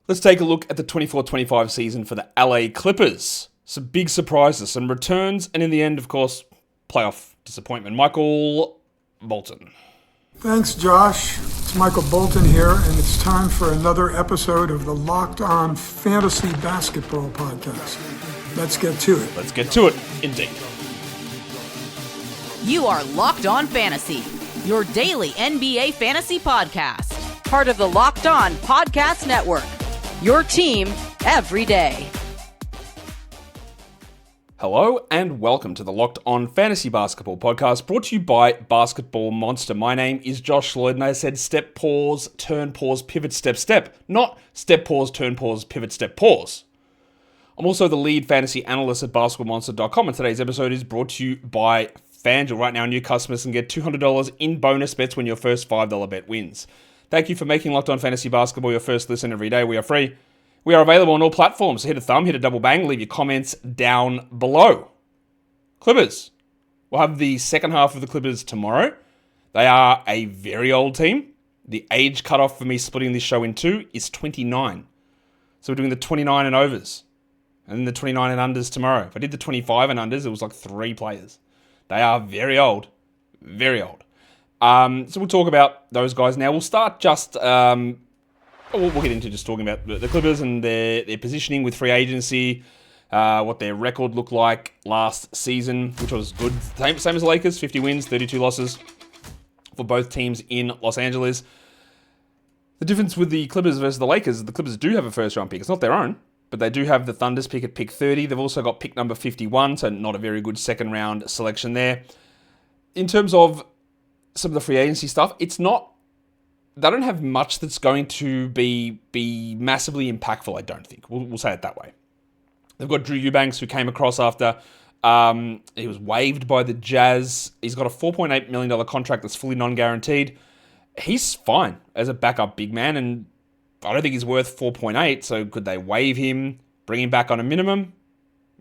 Let's take a look at the 24-25 season for the LA Clippers. Some big surprises, some returns, and in the end, of course, playoff disappointment. Michael Bolton. Thanks, Josh. It's Michael Bolton here, and it's time for another episode of the Locked On Fantasy Basketball Podcast. Let's get to it. Let's get to it, indeed. You are Locked On Fantasy, your daily NBA fantasy podcast. Part of the Locked On Podcast Network, your team every day. Hello and welcome to the Locked On Fantasy Basketball Podcast, brought to you by Basketball Monster. My name is Josh Lloyd, and I said step, pause, turn, pause, pivot, step, not step, pause, turn, pause, pivot, step, pause. I'm also the lead fantasy analyst at basketballmonster.com, and today's episode is brought to you by FanDuel. Right now, new customers can get $200 in bonus bets when your first $5 bet wins. Thank you for making Locked On Fantasy Basketball your first listen every day. We are free. We are available on all platforms, so hit a thumb, hit a double bang, leave your comments down below. Clippers. We'll have the second half of the Clippers tomorrow. They are a very old team. The age cutoff for me splitting this show in two is 29. So we're doing the 29 and overs. And then the 29 and unders tomorrow. If I did the 25 and unders, it was like 3 players. They are very old. Very old. So we'll talk about those guys now. We'll start just... We'll get into just talking about the Clippers and their positioning with free agency, what their record looked like last season, which was good. Same as the Lakers, 50 wins, 32 losses for both teams in Los Angeles. The difference with the Clippers versus the Lakers is the Clippers do have a first-round pick. It's not their own, but they do have the Thunder's pick at pick 30. They've also got pick number 51, so not a very good second-round selection there. In terms of some of the free agency stuff, it's not... They don't have much that's going to be massively impactful, I don't think. We'll say it that way. They've got Drew Eubanks, who came across after he was waived by the Jazz. He's got a $4.8 million contract that's fully non-guaranteed. He's fine as a backup big man, and I don't think he's worth 4.8, so could they waive him, bring him back on a minimum?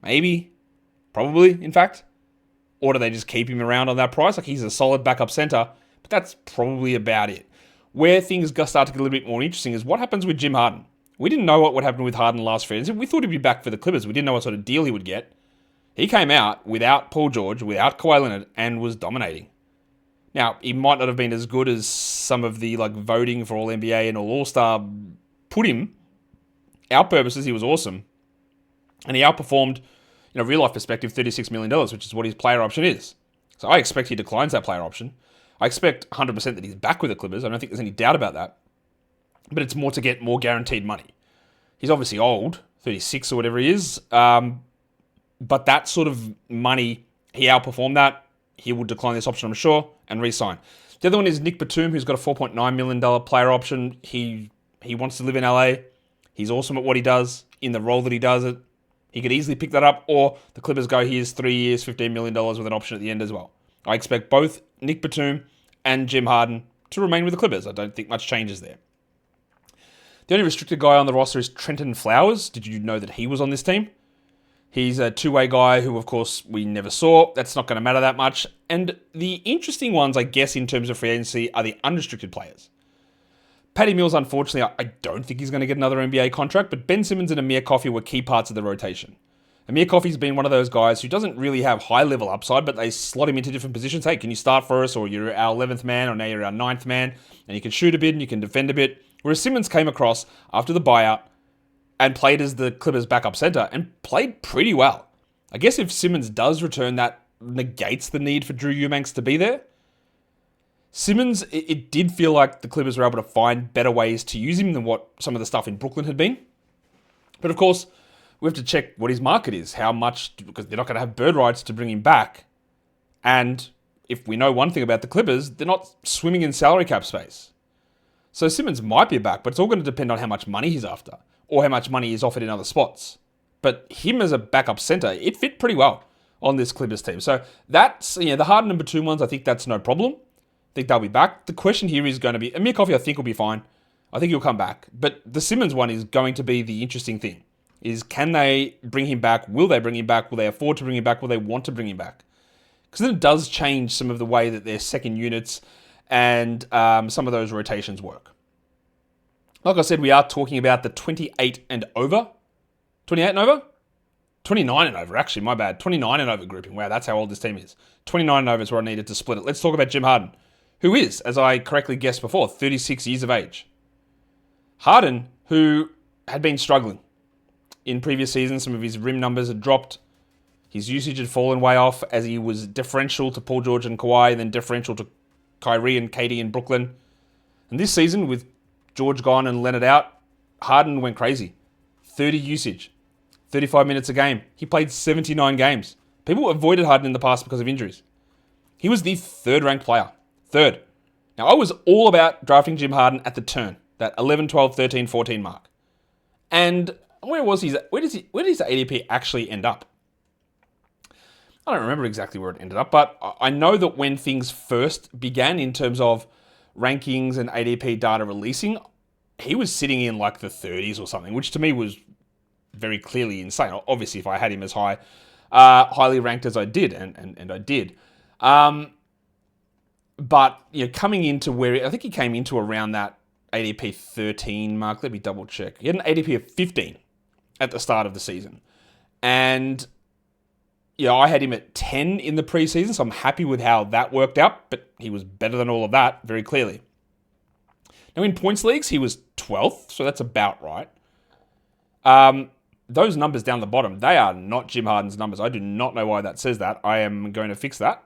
Maybe. Probably, in fact. Or do they just keep him around on that price? Like, he's a solid backup center, but that's probably about it. Where things start to get a little bit more interesting is what happens with Jim Harden. We didn't know what would happen with Harden last free agency. We thought he'd be back for the Clippers. We didn't know what sort of deal he would get. He came out without Paul George, without Kawhi Leonard, and was dominating. Now, he might not have been as good as some of the voting for All-NBA and All-Star put him. Our purposes, he was awesome. And he outperformed, in a real-life perspective, $36 million, which is what his player option is. So I expect he declines that player option. I expect 100% that he's back with the Clippers. I don't think there's any doubt about that. But it's more to get more guaranteed money. He's obviously old, 36 or whatever he is. But that sort of money, he outperformed that. He will decline this option, I'm sure, and re-sign. The other one is Nick Batum, who's got a $4.9 million player option. He wants to live in LA. He's awesome at what he does, in the role that he does it. He could easily pick that up, or the Clippers go, here's 3 years, $15 million with an option at the end as well. I expect both Nick Batum and Jim Harden to remain with the Clippers. I don't think much changes there. The only restricted guy on the roster is Trenton Flowers. Did you know that he was on this team? He's a two-way guy who, of course, we never saw. That's not going to matter that much. And the interesting ones, I guess, in terms of free agency are the unrestricted players. Patty Mills, unfortunately, I don't think he's going to get another NBA contract, but Ben Simmons and Amir Coffey were key parts of the rotation. Amir Coffey's been one of those guys who doesn't really have high-level upside, but they slot him into different positions. Hey, can you start for us? Or you're our 11th man, or now you're our 9th man, and you can shoot a bit and you can defend a bit. Whereas Simmons came across after the buyout and played as the Clippers' backup center and played pretty well. I guess if Simmons does return, that negates the need for Drew Eubanks to be there. Simmons, it did feel like the Clippers were able to find better ways to use him than what some of the stuff in Brooklyn had been. But of course, we have to check what his market is, how much, because they're not going to have bird rights to bring him back. And if we know one thing about the Clippers, they're not swimming in salary cap space. So Simmons might be back, but it's all going to depend on how much money he's after, or how much money is offered in other spots. But him as a backup center, it fit pretty well on this Clippers team. So that's, the Harden and Batum ones, I think that's no problem. I think they'll be back. The question here is going to be, Amir Coffey I think will be fine. I think he'll come back. But the Simmons one is going to be the interesting thing. Is can they bring him back? Will they bring him back? Will they afford to bring him back? Will they want to bring him back? Because then it does change some of the way that their second units and some of those rotations work. Like I said, we are talking about the 28 and over. 28 and over? 29 and over, actually, my bad. 29 and over grouping. Wow, that's how old this team is. 29 and over is where I needed to split it. Let's talk about Jim Harden, who is, as I correctly guessed before, 36 years of age. Harden, who had been struggling in previous seasons, some of his rim numbers had dropped. His usage had fallen way off as he was differential to Paul George and Kawhi, then differential to Kyrie and KD in Brooklyn. And this season, with George gone and Leonard out, Harden went crazy. 30 usage, 35 minutes a game. He played 79 games. People avoided Harden in the past because of injuries. He was the third-ranked player. Third. Now, I was all about drafting Jim Harden at the turn, that 11, 12, 13, 14 mark. And where does his ADP actually end up? I don't remember exactly where it ended up, but I know that when things first began in terms of rankings and ADP data releasing, he was sitting in like the 30s or something, which to me was very clearly insane. Obviously, if I had him as highly ranked as I did, and I did. But coming into where I think he came into around that ADP 13 mark. Let me double check. He had an ADP of 15 at the start of the season, and I had him at 10 in the preseason, so I'm happy with how that worked out, but he was better than all of that, very clearly. Now, in points leagues, he was 12th, so that's about right. Those numbers down the bottom, they are not Jim Harden's numbers. I do not know why that says that. I am going to fix that.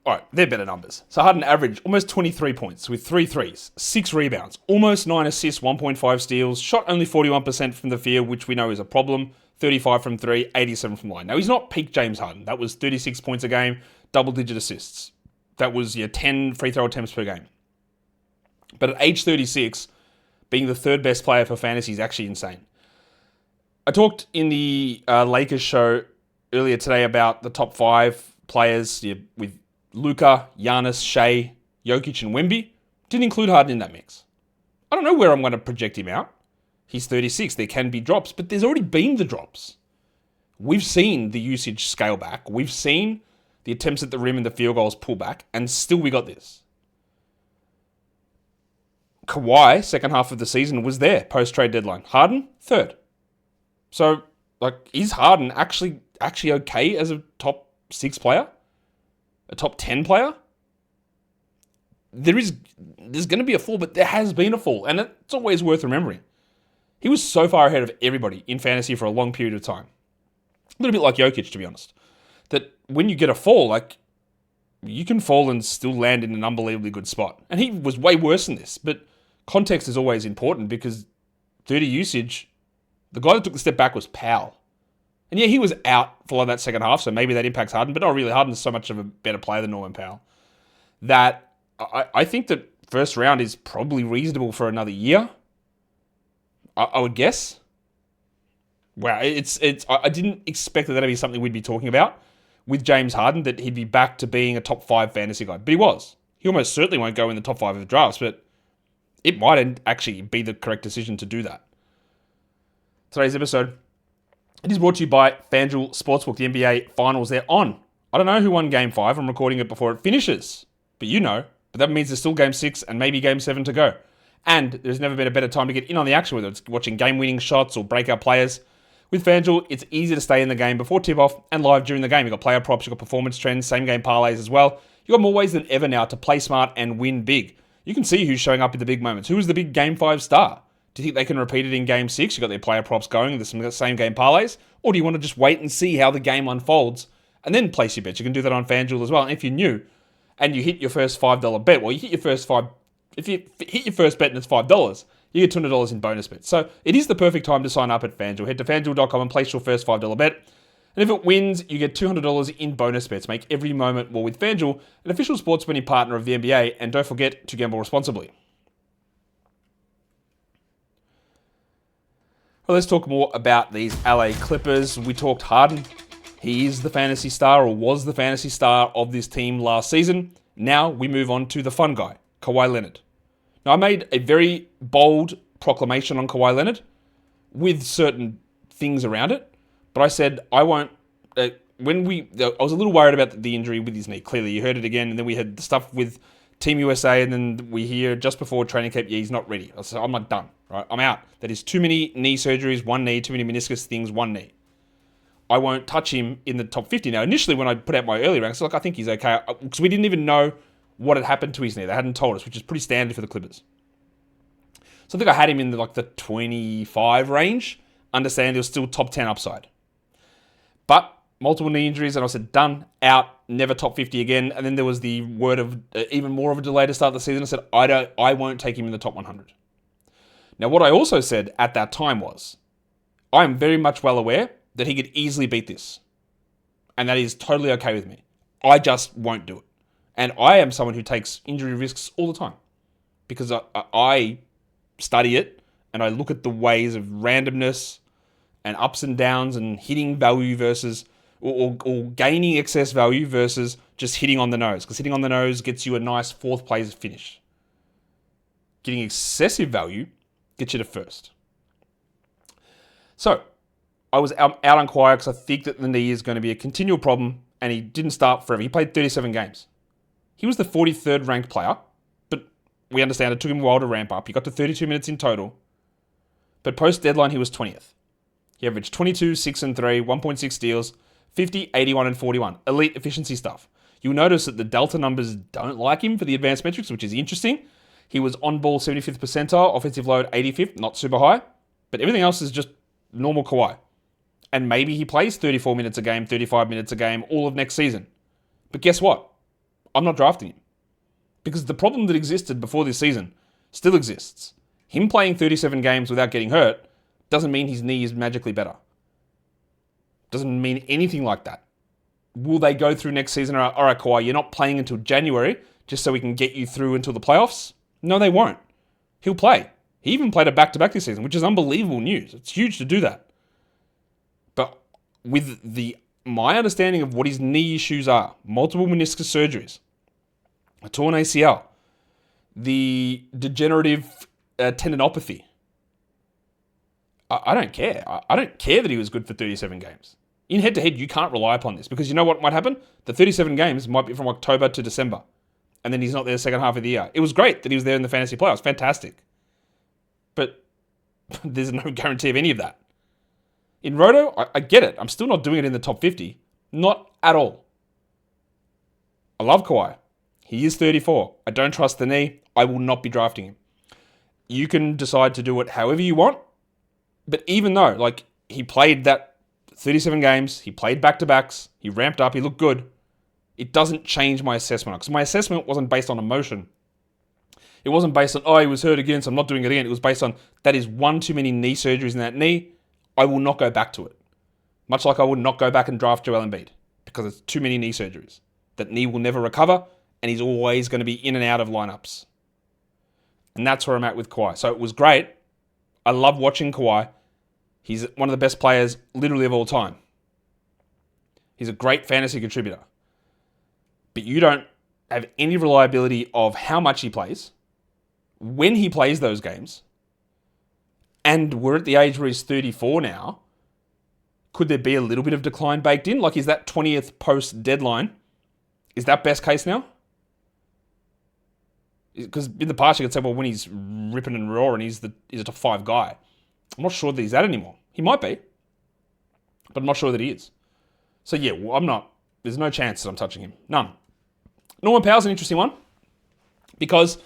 All right, they're better numbers. So Harden averaged almost 23 points with 3 threes, 6 rebounds, almost 9 assists, 1.5 steals, shot only 41% from the field, which we know is a problem, 35 from 3, 87 from line. Now, he's not peak James Harden. That was 36 points a game, double-digit assists. That was 10 free throw attempts per game. But at age 36, being the third best player for fantasy is actually insane. I talked in the Lakers show earlier today about the top 5 players with Luka, Giannis, Shea, Jokic, and Wemby. Didn't include Harden in that mix. I don't know where I'm going to project him out. He's 36. There can be drops, but there's already been the drops. We've seen the usage scale back. We've seen the attempts at the rim and the field goals pull back, and still we got this. Kawhi, second half of the season, was there post-trade deadline. Harden, third. So, is Harden actually okay as a top 6 player? A top 10 player? There's going to be a fall, but there has been a fall, and it's always worth remembering. He was so far ahead of everybody in fantasy for a long period of time. A little bit like Jokic, to be honest. That when you get a fall, you can fall and still land in an unbelievably good spot. And he was way worse than this, but context is always important because 30 usage, the guy that took the step back was Powell. And he was out for that second half, so maybe that impacts Harden, but not really. Harden's so much of a better player than Norman Powell that I think that first round is probably reasonable for another year. I would guess. Wow, I didn't expect that that'd be something we'd be talking about with James Harden, that he'd be back to being a top 5 fantasy guy. But he was. He almost certainly won't go in the top 5 of the drafts, but it might actually be the correct decision to do that. Today's episode, it is brought to you by FanDuel Sportsbook. The NBA Finals, they're on. I don't know who won Game 5. I'm recording it before it finishes. But you know. But that means there's still Game 6 and maybe Game 7 to go. And there's never been a better time to get in on the action, whether it's watching game-winning shots or breakout players. With FanDuel, it's easy to stay in the game before tip-off and live during the game. You've got player props, you've got performance trends, same-game parlays as well. You've got more ways than ever now to play smart and win big. You can see who's showing up in the big moments. Who is the big Game 5 star? Do you think they can repeat it in Game 6? You've got their player props going, there's some same-game parlays. Or do you want to just wait and see how the game unfolds and then place your bets? You can do that on FanDuel as well. And if you're new and you hit your first $5 bet, well, you hit your first if you hit your first bet and it's $5, you get $200 in bonus bets. So it is the perfect time to sign up at FanDuel. Head to FanDuel.com and place your first $5 bet. And if it wins, you get $200 in bonus bets. Make every moment more with FanDuel, an official sports betting partner of the NBA. And don't forget to gamble responsibly. Well, let's talk more about these LA Clippers. We talked Harden. He is the fantasy star, or was the fantasy star of this team last season. Now we move on to the fun guy, Kawhi Leonard. Now, I made a very bold proclamation on Kawhi Leonard with certain things around it, but I said I won't. I was a little worried about the injury with his knee. Clearly, you heard it again, and then we had the stuff with Team USA, and then we hear just before training camp, yeah, he's not ready. So I'm like, done, right? I'm out. That is too many knee surgeries, one knee, too many meniscus things, one knee. I won't touch him in the top 50. Now, initially when I put out my early ranks, I think he's okay, because we didn't even know what had happened to his knee. They hadn't told us, which is pretty standard for the Clippers. So I think I had him in the 25 range, understanding there was still top 10 upside. But multiple knee injuries, and I said, done, out, never top 50 again. And then there was the word of even more of a delay to start the season. I said, I won't take him in the top 100. Now, what I also said at that time was, I am very much well aware that he could easily beat this. And that is totally okay with me. I just won't do it. And I am someone who takes injury risks all the time. Because I study it, and I look at the ways of randomness and ups and downs and hitting value versus or gaining excess value versus just hitting on the nose. Because hitting on the nose gets you a nice fourth place finish. Getting excessive value gets you to first. So, I was out on Kawhi because I think that the knee is going to be a continual problem, and he didn't start forever. He played 37 games. He was the 43rd ranked player, but we understand it took him a while to ramp up. He got to 32 minutes in total, but post-deadline he was 20th. He averaged 22, 6 and 3, 1.6 steals, 50, 81 and 41. Elite efficiency stuff. You'll notice that the Delta numbers don't like him for the advanced metrics, which is interesting. He was on ball 75th percentile, offensive load 85th, not super high, but everything else is just normal Kawhi. And maybe he plays 34 minutes a game, 35 minutes a game, all of next season. But guess what? I'm not drafting him. Because the problem that existed before this season still exists. Him playing 37 games without getting hurt doesn't mean his knee is magically better. Doesn't mean anything like that. Will they go through next season? All right, Kawhi, you're not playing until January just so we can get you through until the playoffs? No, they won't. He'll play. He even played a back-to-back this season, which is unbelievable news. It's huge to do that. But with my understanding of what his knee issues are, multiple meniscus surgeries, a torn ACL, the degenerative tendinopathy, I don't care. I don't care that he was good for 37 games. In head-to-head, you can't rely upon this because you know what might happen? The 37 games might be from October to December, and then he's not there the second half of the year. It was great that he was there in the fantasy playoffs. Fantastic. But there's no guarantee of any of that. In Roto, I get it. I'm still not doing it in the top 50. Not at all. I love Kawhi. He is 34. I don't trust the knee. I will not be drafting him. You can decide to do it however you want. But even though, he played that 37 games, he played back-to-backs, he ramped up, he looked good, it doesn't change my assessment. Because my assessment wasn't based on emotion. It wasn't based on, he was hurt again, so I'm not doing it again. It was based on, that is one too many knee surgeries in that knee. I will not go back to it. Much like I would not go back and draft Joel Embiid. Because it's too many knee surgeries. That knee will never recover, and he's always going to be in and out of lineups. And that's where I'm at with Kawhi. So it was great. I love watching Kawhi. He's one of the best players literally of all time. He's a great fantasy contributor. But you don't have any reliability of how much he plays, when he plays those games, and we're at the age where he's 34 now. Could there be a little bit of decline baked in? Is that 20th post-deadline, is that best case now? Because in the past you could say, well, when he's ripping and roaring, he's a top 5 guy. I'm not sure that he's that anymore. He might be, but I'm not sure that he is. So yeah, I'm not. There's no chance that I'm touching him. None. Norman Powell's an interesting one because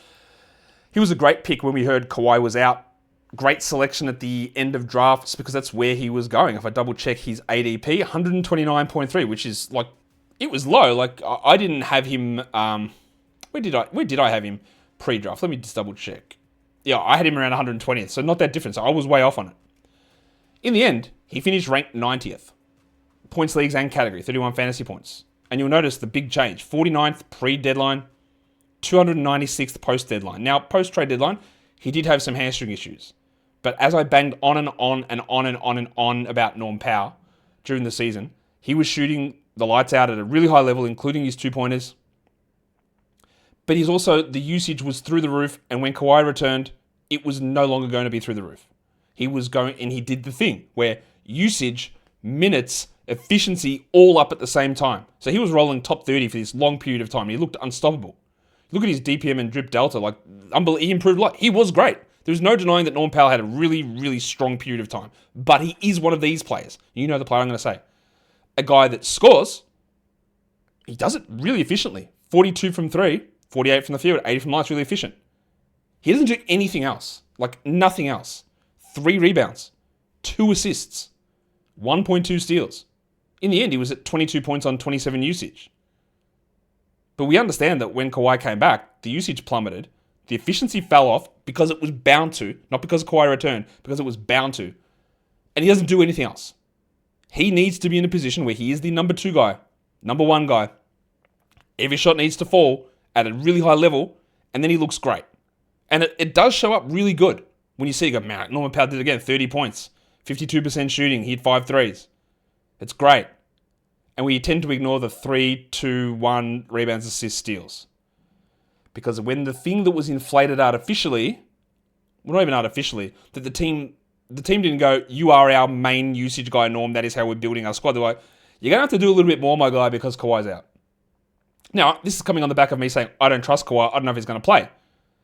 he was a great pick when we heard Kawhi was out. Great selection at the end of drafts because that's where he was going. If I double check his ADP, 129.3, which is it was low. I didn't have him. Where did I have him pre-draft? Let me just double check. Yeah, I had him around 120th, so not that different. So I was way off on it. In the end, he finished ranked 90th. Points, leagues, and category, 31 fantasy points. And you'll notice the big change. 49th pre-deadline, 296th post-deadline. Now, post-trade deadline, he did have some hamstring issues. But as I banged on and on and on and on and on about Norm Powell during the season, he was shooting the lights out at a really high level, including his two-pointers. But he's also, the usage was through the roof, and when Kawhi returned, it was no longer going to be through the roof. He was going, and he did the thing where usage, minutes, efficiency, all up at the same time. So he was rolling top 30 for this long period of time. He looked unstoppable. Look at his DPM and drip delta. Like, he improved a lot. He was great. There's no denying that Norman Powell had a really, really strong period of time. But he is one of these players. You know the player I'm going to say. A guy that scores, he does it really efficiently. 42 from 3, 48 from the field, 80 from line, really efficient. He doesn't do anything else. Like, nothing else. 3 rebounds, 2 assists, 1.2 steals. In the end, he was at 22 points on 27 usage. But we understand that when Kawhi came back, the usage plummeted. The efficiency fell off because it was bound to, not because Kawhi returned, because it was bound to. And he doesn't do anything else. He needs to be in a position where he is the number 2 guy, number 1 guy. Every shot needs to fall at a really high level, and then he looks great. And it does show up really good when you see you go, man, Norman Powell did it again, 30 points, 52% shooting, he hit 5 threes. It's great. And we tend to ignore the 3, 2, 1 rebounds, assists, steals. Because when the thing that was inflated artificially, well, not even artificially, that the team didn't go, you are our main usage guy, Norm, that is how we're building our squad. They're like, you're going to have to do a little bit more, my guy, because Kawhi's out. Now, this is coming on the back of me saying, I don't trust Kawhi, I don't know if he's going to play.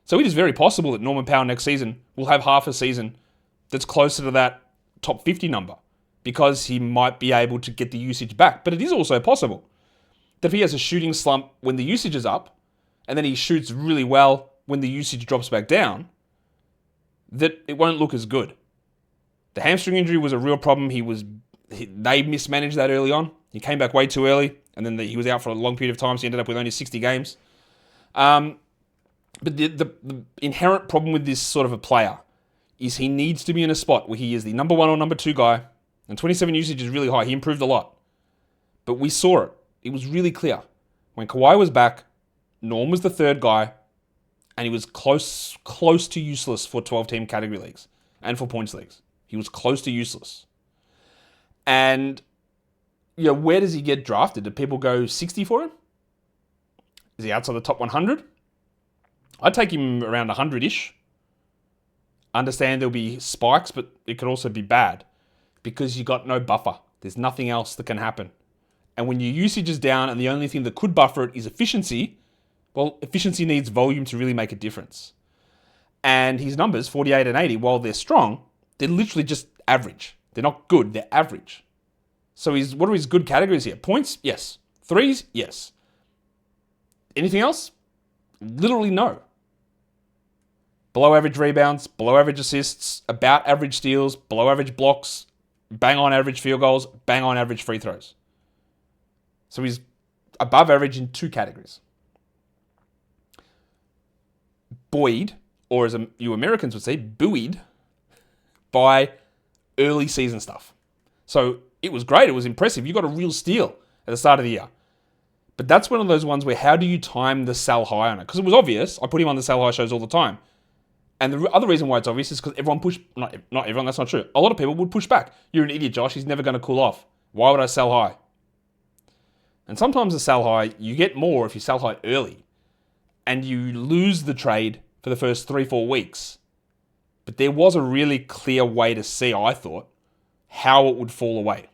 So it is very possible that Norman Powell next season will have half a season that's closer to that top 50 number, because he might be able to get the usage back. But it is also possible that if he has a shooting slump when the usage is up, and then he shoots really well when the usage drops back down, that it won't look as good. The hamstring injury was a real problem. They mismanaged that early on. He came back way too early, and then he was out for a long period of time, so he ended up with only 60 games. But the inherent problem with this sort of a player is he needs to be in a spot where he is the number 1 or number 2 guy, and 27 usage is really high. He improved a lot. But we saw it. It was really clear. When Kawhi was back, Norm was the 3rd guy, and he was close to useless for 12-team category leagues and for points leagues. He was close to useless. And, where does he get drafted? Do people go 60 for him? Is he outside the top 100? I'd take him around 100-ish. Understand there'll be spikes, but it could also be bad because you got no buffer. There's nothing else that can happen. And when your usage is down and the only thing that could buffer it is efficiency, well, efficiency needs volume to really make a difference. And his numbers, 48 and 80, while they're strong, they're literally just average. They're not good, they're average. So what are his good categories here? Points? Yes. Threes? Yes. Anything else? Literally no. Below average rebounds, below average assists, about average steals, below average blocks, bang on average field goals, bang on average free throws. So he's above average in 2 categories. Buoyed, or as you Americans would say, buoyed by early season stuff. So it was great. It was impressive. You got a real steal at the start of the year. But that's one of those ones where how do you time the sell high on it? Because it was obvious. I put him on the sell high shows all the time. And the other reason why it's obvious is because everyone not everyone, that's not true. A lot of people would push back. You're an idiot, Josh. He's never going to cool off. Why would I sell high? And sometimes the sell high, you get more if you sell high early. And you lose the trade for the first 3-4 weeks. But there was a really clear way to see, I thought, how it would fall away.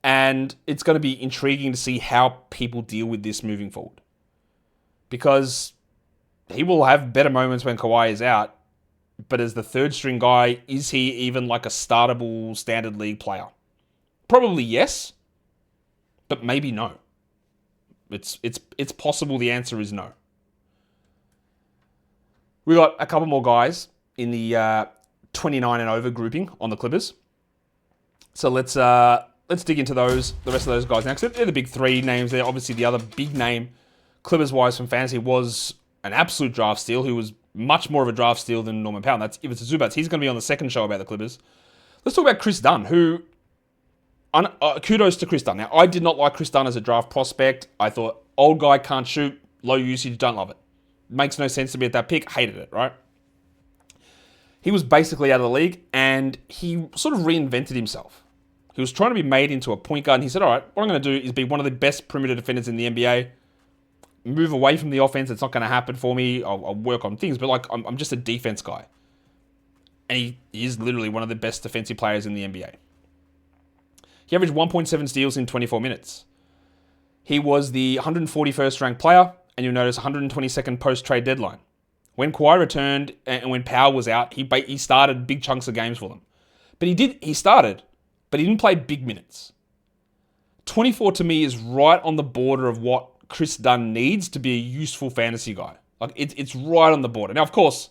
And it's going to be intriguing to see how people deal with this moving forward. Because he will have better moments when Kawhi is out. But as the 3rd string guy, is he even like a startable standard league player? Probably yes. But maybe no. It's possible the answer is no. We got a couple more guys in the 29 and over grouping on the Clippers. So let's dig into the rest of those guys now. Because they're the big 3 names there. Obviously, the other big name, Clippers-wise from fantasy, was an absolute draft steal, who was much more of a draft steal than Norman Powell. That's Ivica Zubac. He's going to be on the second show about the Clippers. Let's talk about Kris Dunn, who... kudos to Kris Dunn. Now, I did not like Kris Dunn as a draft prospect. I thought, old guy, can't shoot, low usage, don't love it. Makes no sense to me at that pick. Hated it, right? He was basically out of the league, and he sort of reinvented himself. He was trying to be made into a point guard, and he said, all right, what I'm going to do is be one of the best perimeter defenders in the NBA. Move away from the offense. It's not going to happen for me. I'll work on things, but I'm just a defense guy. And he is literally one of the best defensive players in the NBA. He averaged 1.7 steals in 24 minutes. He was the 141st ranked player and you'll notice 122nd post-trade deadline. When Kawhi returned and when Powell was out, he started big chunks of games for them. But he started, but he didn't play big minutes. 24 to me is right on the border of what Kris Dunn needs to be a useful fantasy guy. Like it's right on the border. Now, of course,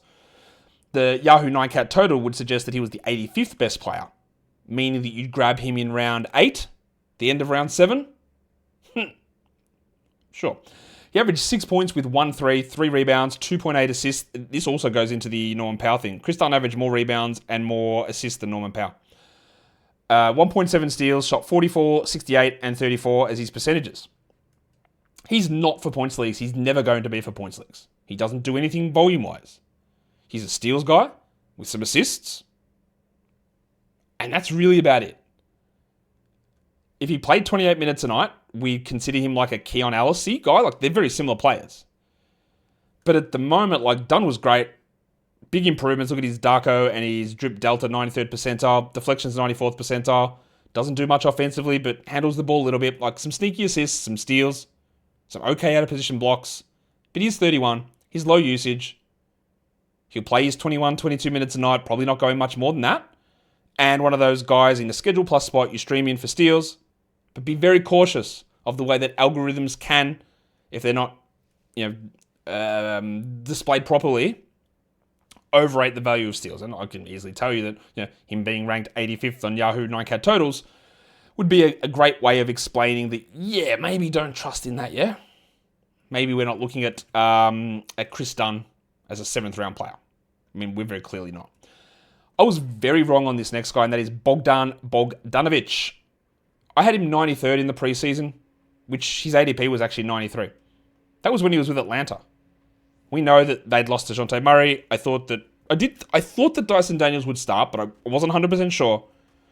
the Yahoo 9cat total would suggest that he was the 85th best player, meaning that you'd grab him in round 8, the end of round 7. Sure. He averaged 6 points with 1-3, 3 rebounds, 2.8 assists. This also goes into the Norman Powell thing. Kris Dunn averaged more rebounds and more assists than Norman Powell. 1.7 steals, shot 44, 68, and 34 as his percentages. He's not for points leagues. He's never going to be for points leagues. He doesn't do anything volume-wise. He's a steals guy with some assists. And that's really about it. If he played 28 minutes a night, we consider him like a Keon Alice guy. Like, they're very similar players. But at the moment, like, Dunn was great. Big improvements. Look at his Darko and his drip delta, 93rd percentile. Deflections, 94th percentile. Doesn't do much offensively, but handles the ball a little bit. Like, some sneaky assists, some steals, some okay out-of-position blocks. But he's 31. He's low usage. He'll play his 21, 22 minutes a night. Probably not going much more than that. And one of those guys in the schedule plus spot you stream in for steals. But be very cautious of the way that algorithms can, if they're not, displayed properly, overrate the value of steals. And I can easily tell you that him being ranked 85th on Yahoo 9cat totals would be a great way of explaining that, maybe don't trust in that, yeah? Maybe we're not looking at Kris Dunn as a 7th round player. I mean, we're very clearly not. I was very wrong on this next guy, and that is Bogdan Bogdanovic. I had him 93rd in the preseason, which his ADP was actually 93. That was when he was with Atlanta. We know that they'd lost to DeJounte Murray. I thought that Dyson Daniels would start, but I wasn't 100% sure.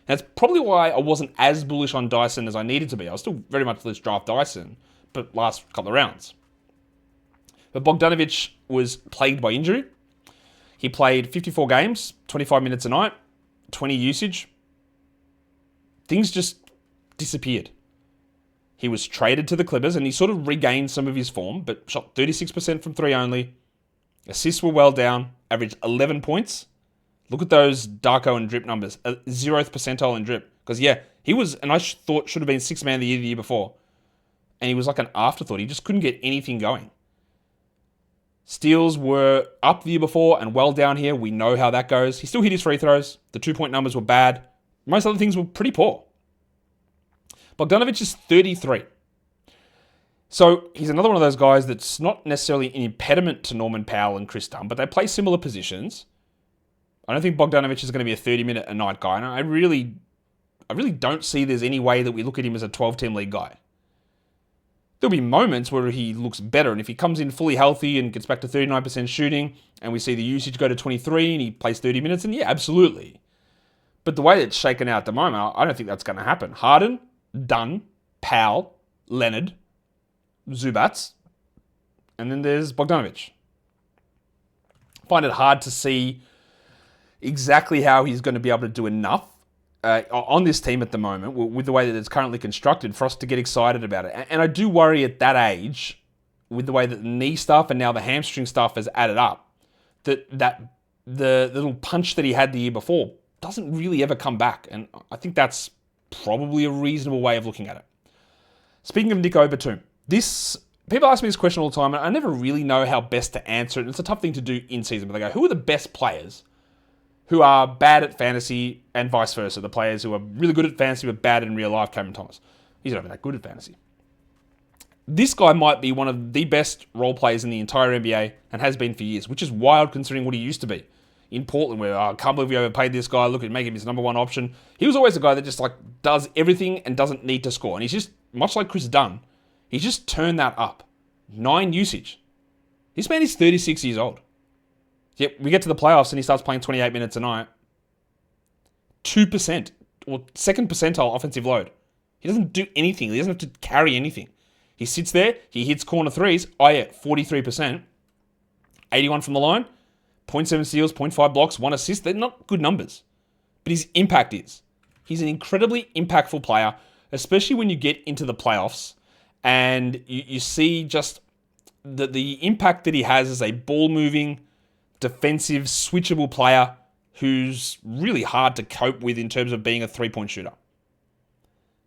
And that's probably why I wasn't as bullish on Dyson as I needed to be. I was still very much let's draft Dyson, but last couple of rounds. But Bogdanovic was plagued by injury. He played 54 games, 25 minutes a night, 20 usage. Things just disappeared. He was traded to the Clippers and he sort of regained some of his form, but shot 36% from 3 only. Assists were well down, averaged 11 points. Look at those Darko and drip numbers. 0th percentile in drip. Because he was, and I thought should have been 6th man of the year before. And he was like an afterthought. He just couldn't get anything going. Steals were up the year before and well down here. We know how that goes. He still hit his free throws. The 2-point numbers were bad. Most other things were pretty poor. Bogdanovic is 33. So he's another one of those guys that's not necessarily an impediment to Norman Powell and Kris Dunn, but they play similar positions. I don't think Bogdanovic is going to be a 30-minute a night guy. And I really don't see there's any way that we look at him as a 12-team league guy. There'll be moments where he looks better, and if he comes in fully healthy and gets back to 39% shooting, and we see the usage go to 23 and he plays 30 minutes, then absolutely. But the way that it's shaken out at the moment, I don't think that's going to happen. Harden, Dunn, Powell, Leonard, Zubats, and then there's Bogdanovic. I find it hard to see exactly how he's going to be able to do enough on this team at the moment, with the way that it's currently constructed, for us to get excited about it. And I do worry at that age, with the way that the knee stuff and now the hamstring stuff has added up, that the little punch that he had the year before doesn't really ever come back. And I think that's probably a reasonable way of looking at it. Speaking of Nicolas Batum, people ask me this question all the time, and I never really know how best to answer it. And it's a tough thing to do in season, but they go, who are the best players who are bad at fantasy and vice versa? The players who are really good at fantasy but bad in real life. Cameron Thomas. He's not even that good at fantasy. This guy might be one of the best role players in the entire NBA and has been for years, which is wild considering what he used to be in Portland, where I can't believe we overpaid this guy. Look at making him his number one option. He was always a guy that just does everything and doesn't need to score. And he's just, much like Kris Dunn, he's just turned that up. 9 usage. This man is 36 years old. Yep, we get to the playoffs and he starts playing 28 minutes a night. 2% or 2nd percentile offensive load. He doesn't do anything. He doesn't have to carry anything. He sits there, he hits corner threes. 43%. 81 from the line. 0.7 steals, 0.5 blocks, 1 assist. They're not good numbers. But his impact is. He's an incredibly impactful player, especially when you get into the playoffs and you see just the impact that he has as a ball-moving, defensive, switchable player who's really hard to cope with in terms of being a three-point shooter.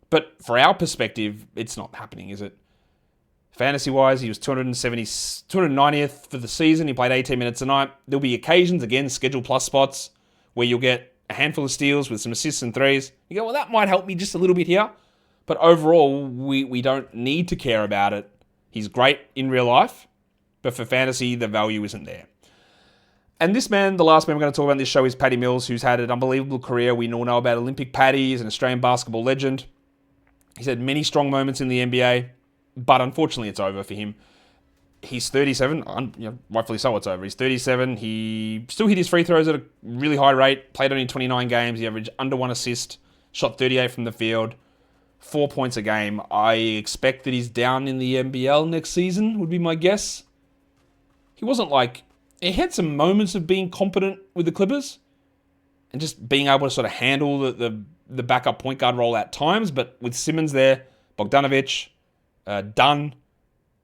But for our perspective, it's not happening, is it? Fantasy-wise, he was 290th for the season. He played 18 minutes a night. There'll be occasions, again, schedule plus spots, where you'll get a handful of steals with some assists and threes. You go, well, that might help me just a little bit here. But overall, we don't need to care about it. He's great in real life, but for fantasy, the value isn't there. And this man, the last man we're going to talk about in this show is Patty Mills, who's had an unbelievable career. We all know about Olympic Patty. He's an Australian basketball legend. He's had many strong moments in the NBA, but unfortunately it's over for him. He's 37, rightfully so it's over. He's 37, he still hit his free throws at a really high rate, played only 29 games, he averaged under 1 assist, shot 38 from the field, 4 points a game. I expect that he's down in the NBL next season, would be my guess. He wasn't he had some moments of being competent with the Clippers, and just being able to sort of handle the backup point guard role at times, but with Simmons there, Bogdanovic, Dunn,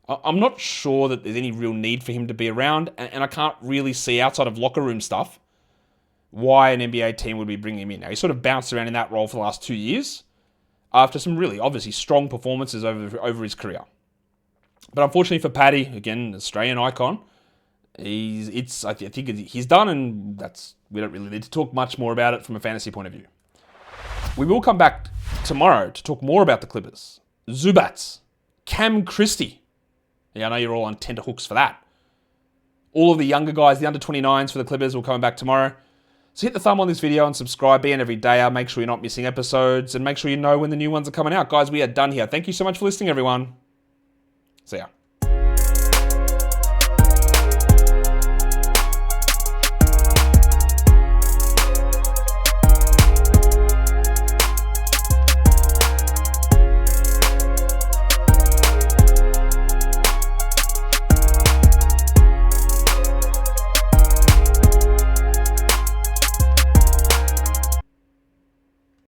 I'm not sure that there's any real need for him to be around, and I can't really see, outside of locker room stuff, why an NBA team would be bringing him in. Now, he sort of bounced around in that role for the last 2 years, after some really, obviously, strong performances over his career. But unfortunately for Patty, again, Australian icon, I think he's done, and we don't really need to talk much more about it from a fantasy point of view. We will come back tomorrow to talk more about the Clippers. Zubats, Cam Christie. Yeah, I know you're all on tenterhooks for that. All of the younger guys, the under 29s for the Clippers, will come back tomorrow. So hit the thumb on this video and subscribe. Be an everydayer. Make sure you're not missing episodes, and make sure you know when the new ones are coming out. Guys, we are done here. Thank you so much for listening, everyone. See ya.